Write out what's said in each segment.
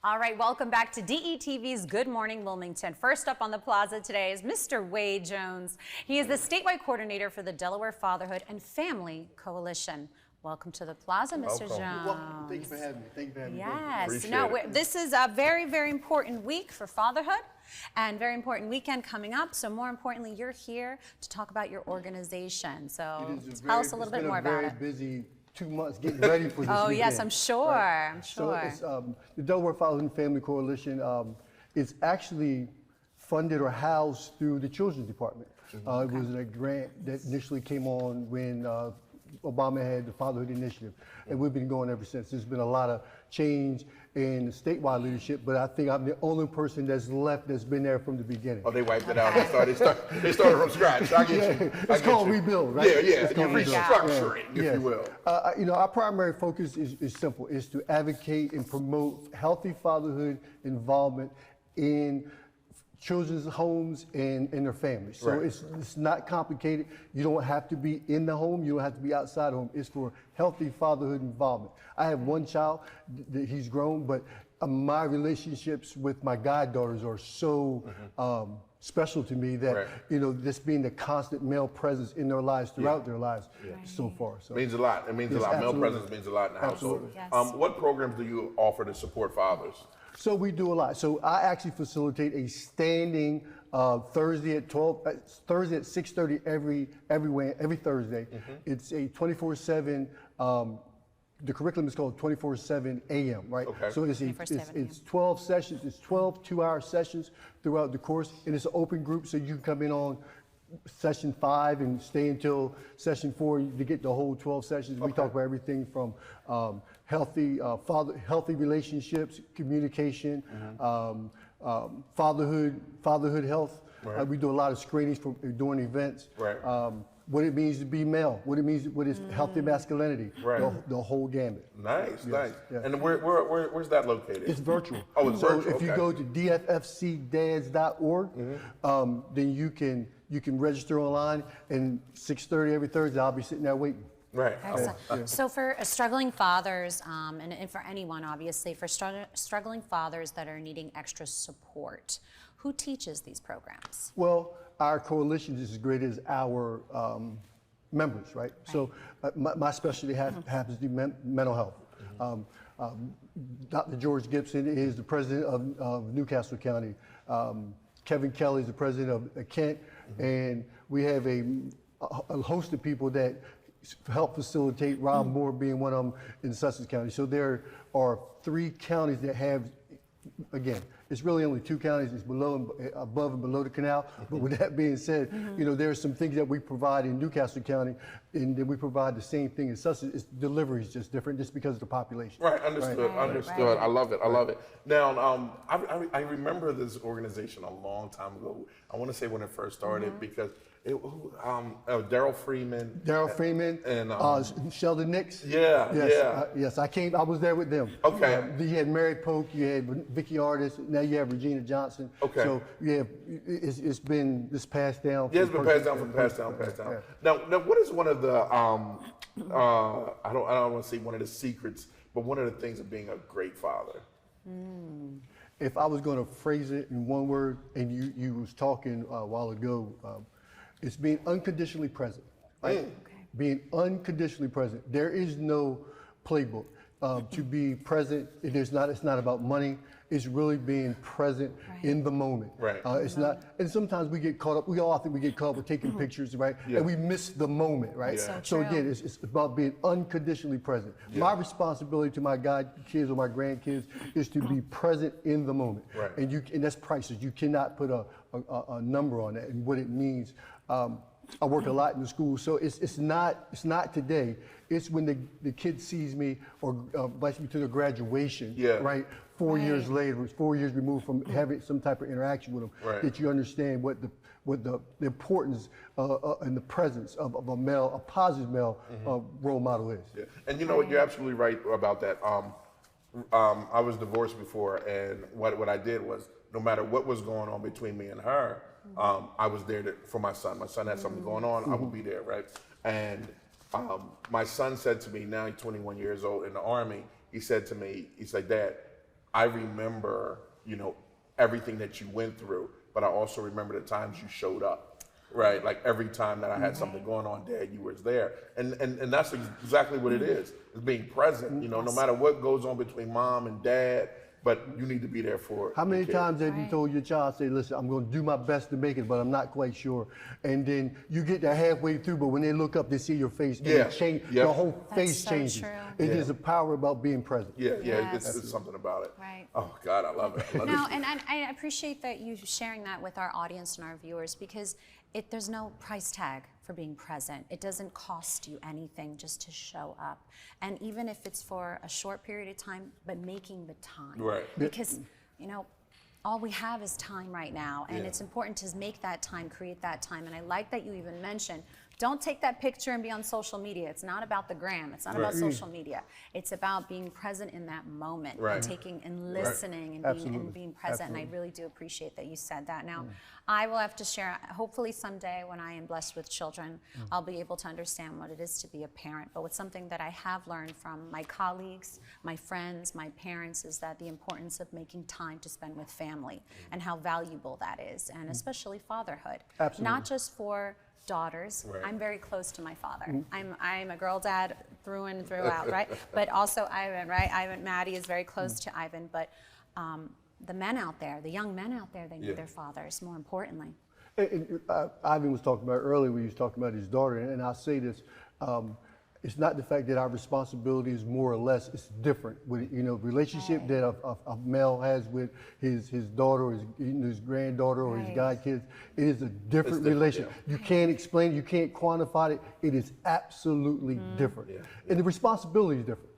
All right, welcome back to DETV's Good Morning Wilmington. First up on the plaza today is Mr. Wade Jones. He is the statewide coordinator for the Delaware Fatherhood and Family Coalition. Welcome to the plaza, Mr. Jones. Welcome. Thank you for having me. Thank you for having me. Yes. No, this is a very, very important week for fatherhood and very important weekend coming up. So more importantly, you're here to talk about your organization. So tell us a little bit more about it. It's been a very busy 2 months getting ready for this Oh, weekend. yes, I'm sure. Right? I'm sure. So it's, the Delaware Fatherhood Family Coalition is actually funded or housed through the Children's Department. It was a grant that initially came on when Obama had the Fatherhood Initiative, and we've been going ever since. There's been a lot of change in the statewide leadership, but I think I'm the only person that's left that's been there from the beginning. Oh, they wiped it out. They started from scratch. I get you. It's called rebuild, right? Yeah. You're restructuring, if you will. Our primary focus is simple: is to advocate and promote healthy fatherhood involvement in children's homes and their families. So it's not complicated. You don't have to be in the home. You don't have to be outside the home. It's for healthy fatherhood involvement. I have one child, he's grown, but my relationships with my goddaughters are so special to me that, you know, this being the constant male presence in their lives throughout their lives so far. So it means a lot. It means a lot. Male presence means a lot in the household. Yes. What programs do you offer to support fathers? So we do a lot. So I actually facilitate a standing Thursday at 6:30 every Thursday. It's a 24/7. The curriculum is called 24/7 AM, right? Okay. So it's 12 sessions. It's 12 two-hour sessions throughout the course, and it's an open group, so you can come in on session 5 and stay until session 4 to get the whole 12 sessions. We talk about everything from healthy relationships, communication, fatherhood health. We do a lot of screenings during events. What it means to be male, what is healthy masculinity, the whole gamut. Nice. And where's that located? It's virtual. Oh, it's virtual. So if you go to dffcdads.org, then you can register online, and 6:30 every Thursday I'll be sitting there waiting. Right. Excellent. So for struggling fathers, and for anyone obviously, for struggling fathers that are needing extra support, who teaches these programs? Well, our coalition is as great as our members, right? So my specialty happens to be mental health. Dr. George Gibson is the president of Newcastle County. Kevin Kelly is the president of Kent, and we have a host of people that help facilitate, Rob Moore being one of them in Sussex County. So there are 3 counties that have, again, it's really only 2 counties. It's above and below the canal. But with that being said, you know, there are some things that we provide in Newcastle County, and then we provide the same thing in Sussex. It's delivery is just different, just because of the population. Right. Understood. I love it. Now, I remember this organization a long time ago. I want to say when it first started, because Daryl Freeman. And Sheldon Nix. Yes, I was there with them. Okay. You had Mary Polk, you had Vicky Artis, now you have Regina Johnson. Okay. So it's been passed down. Yeah, it's been passed down. Yeah. Now, what is one of the I don't want to say one of the secrets, but one of the things of being a great father? If I was going to phrase it in one word, and you was talking a while ago, it's being unconditionally present. Right? Being unconditionally present. There is no playbook. To be present, it's not about money. It's really being present in the moment. It's not, and sometimes we get caught up. We all think we get caught up with taking pictures, right? And we miss the moment, right? So again, it's about being unconditionally present. My responsibility to my kids or my grandkids is to be present in the moment. And that's priceless. You cannot put a number on that and what it means. I work a lot in the school, so it's not today. It's when the kid sees me or invites me to the graduation, right? 4 years later, 4 years removed from having some type of interaction with them, that you understand what the importance and the presence of a positive male role model is. And you know what? You're absolutely right about that. I was divorced before, and what I did was, no matter what was going on between me and her, I was there for my son. My son had something going on, I would be there, right? And my son said to me, now he's 21 years old in the Army, he said to me, he's like, Dad, I remember, you know, everything that you went through, but I also remember the times you showed up, right? Like every time that I had something going on, Dad, you was there. And that's exactly what it is being present, you know, no matter what goes on between mom and dad, but you need to be there for How many your kid. times have you told your child, say, listen, I'm going to do my best to make it, but I'm not quite sure. And then you get there halfway through, but when they look up, they see your face, and it change, the whole face so changes. true. It is a power about being present. It's something about it. Right. Oh God, I love it. I love No, it. and I appreciate that you sharing that with our audience and our viewers, because there's no price tag for being present. It doesn't cost you anything just to show up. And even if it's for a short period of time, but making the time. Right. Because, you know, all we have is time right now, and it's important to make that time, create that time. And I like that you even mentioned, don't take that picture and be on social media. It's not about the gram. It's not about social media. It's about being present in that moment and taking and listening and being present. And I really do appreciate that you said that. Now, I will have to share, hopefully someday when I am blessed with children, I'll be able to understand what it is to be a parent. But what's something that I have learned from my colleagues, my friends, my parents, is that the importance of making time to spend with family and how valuable that is, and especially fatherhood. Not just for daughters. I'm very close to my father. I'm a girl dad through and throughout, right? But also Ivan, right? Maddie is very close to Ivan, but the men out there, the young men out there, they need their fathers, more importantly. Ivan was talking about earlier when he was talking about his daughter, and I'll say this, it's not the fact that our responsibility is more or less, it's different. With, you know, relationship that a male has with his daughter or his granddaughter or his godkids, it is a different relationship. You can't explain it, you can't quantify it, it is absolutely different. And the responsibility is different.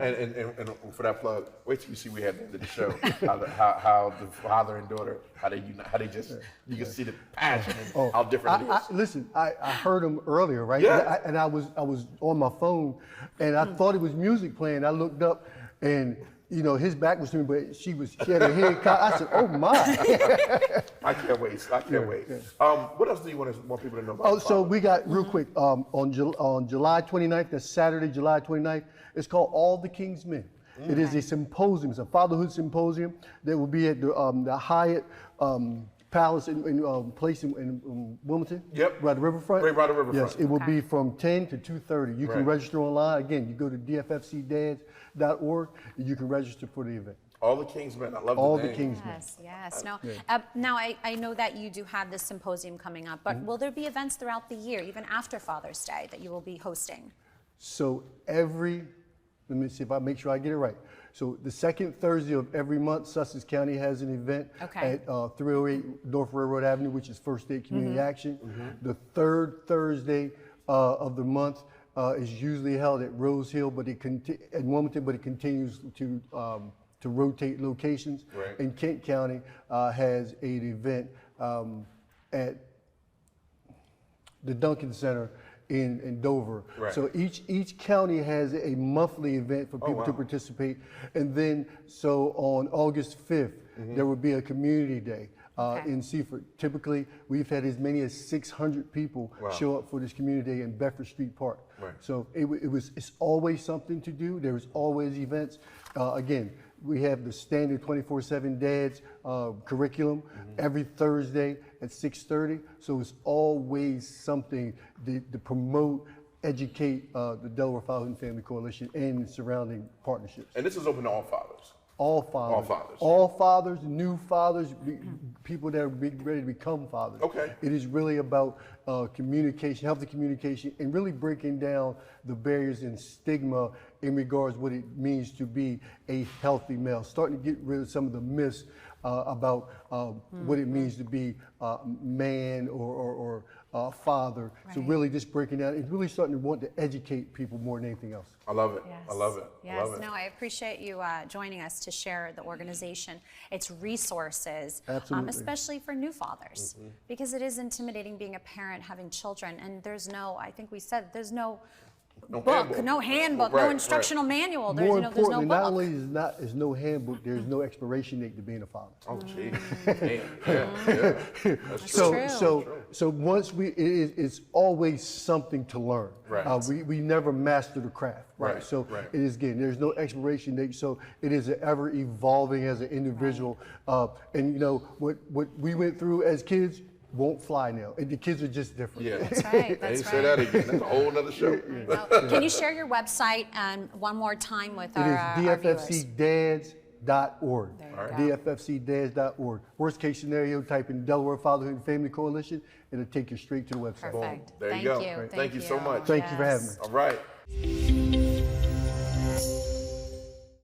And for that plug, wait till you see we had the end of the show, how the father and daughter, how they just, you can see the passion and how different it is. Listen, I heard him earlier, right? And I was on my phone, and I thought it was music playing. I looked up, and you know, his back was to me, but she had her head cocked. I said, "Oh my!" I can't wait. I can't wait. What else do you want people to know about? So we got real quick on July 29th. That's Saturday, July 29th. It's called All the King's Men. It is a symposium. It's a fatherhood symposium that will be at the Hyatt Palace place in Wilmington. Yep. By the riverfront. Right by the riverfront. Yes, it will be from 10 to 2:30. You can register online. Again, you go to dffcdads.org and you can register for the event. All the King's Men. I love the name. All the King's Men. Yes. Now I know that you do have this symposium coming up, but will there be events throughout the year, even after Father's Day, that you will be hosting? So let me see if I make sure I get it right. So the second Thursday of every month, Sussex County has an event at 308 North Railroad Avenue, which is First State Community Action. The third Thursday of the month is usually held at Rose Hill, but at Wilmington, but it continues to rotate locations. And Kent County has an event at the Duncan Center in Dover. So each county has a monthly event for people to participate. And then, so on August 5th, there will be a community day in Seaford. Typically, we've had as many as 600 people show up for this community day in Bedford Street Park. So it's always something to do. There's always events. Again, we have the standard 24/7 dads curriculum every Thursday at 6:30. So it's always something to promote, educate the Delaware Fatherhood Family Coalition and surrounding partnerships. And this is open to all fathers. All fathers. All fathers. All fathers, new fathers, people that are ready to become fathers. Okay. It is really about communication, healthy communication, and really breaking down the barriers and stigma in regards to what it means to be a healthy male. Starting to get rid of some of the myths about what it means to be a man or a father. So really just breaking down and really starting to want to educate people more than anything else. I love it. I love it. Yes, I love it. no, I appreciate you joining us to share the organization, its resources, especially for new fathers, because it is intimidating being a parent, having children, and there's no, I think we said, there's no book, no handbook, no instructional manual. There's, More you know, there's no importantly, book. not only is no handbook, there's no expiration date to being a father. Oh, gee. That's true. So once it's always something to learn. Right. We never master the craft. Right. So it is, again, there's no expiration date. So it is ever evolving as an individual. And you know what we went through as kids won't fly now. And the kids are just different. Yeah. That's right. That's Say that again. That's a whole nother show. Well, can you share your website one more time with our viewers? DFFCdads.org. There you DFFCdads.org. Worst case scenario, type in Delaware Fatherhood Family Coalition. It'll take you straight to the website. Perfect. There Thank you go. you. Thank you so much. Thank you for having me. All right.